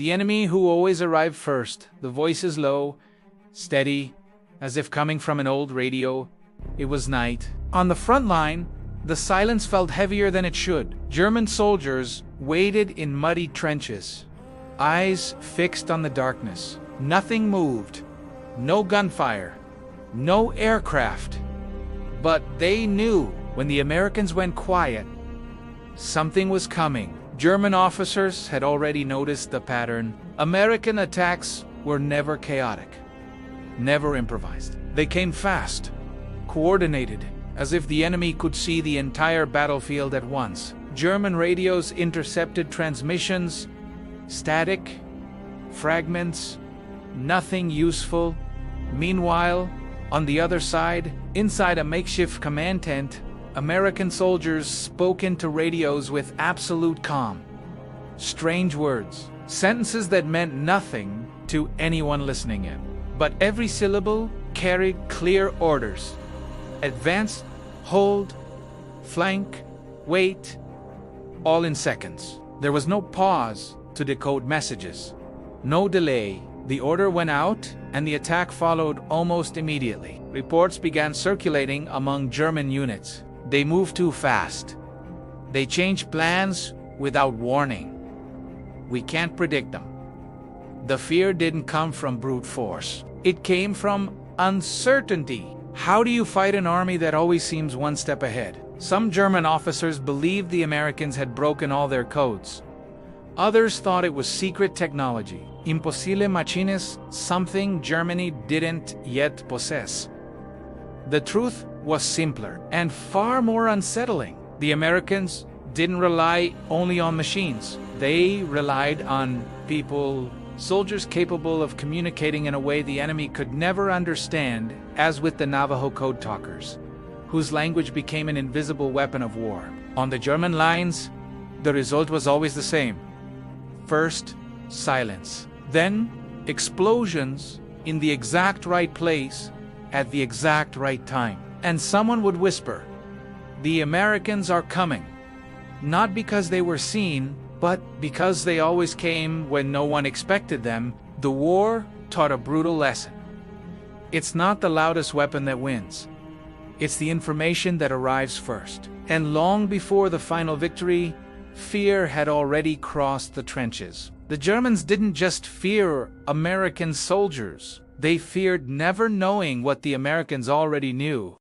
The enemy who always arrived first, the voices low, steady, as if coming from an old radio. It was night. On the front line, the silence felt heavier than it should. German soldiers waited in muddy trenches, eyes fixed on the darkness. Nothing moved. No gunfire. No aircraft. But they knew when the Americans went quiet, something was coming. German officers had already noticed the pattern. American attacks were never chaotic, never improvised. They came fast, coordinated, as if the enemy could see the entire battlefield at once. German radios intercepted transmissions, static, fragments, nothing useful. Meanwhile, on the other side, inside a makeshift command tent, American soldiers spoke into radios with absolute calm. Strange words, sentences that meant nothing to anyone listening in. But every syllable carried clear orders. Advance, hold, flank, wait, all in seconds. There was no pause to decode messages. No delay. The order went out, and the attack followed almost immediately. Reports began circulating among German units. They moved too fast. They changed plans without warning. We can't predict them. The fear didn't come from brute force. It came from uncertainty. How do you fight an army that always seems one step ahead? Some German officers believed the Americans had broken all their codes. Others thought it was secret technology. Impossible machines, something Germany didn't yet possess. The truth was simpler and far more unsettling. The Americans didn't rely only on machines. They relied on people, soldiers capable of communicating in a way the enemy could never understand, as with the Navajo Code Talkers, whose language became an invisible weapon of war. On the German lines, the result was always the same. First, silence. Then, explosions in the exact right place at the exact right time. And someone would whisper, "The Americans are coming." Not because they were seen, but because they always came when no one expected them. The war taught a brutal lesson. It's not the loudest weapon that wins. It's the information that arrives first. And long before the final victory, fear had already crossed the trenches. The Germans didn't just fear American soldiers. They feared never knowing what the Americans already knew.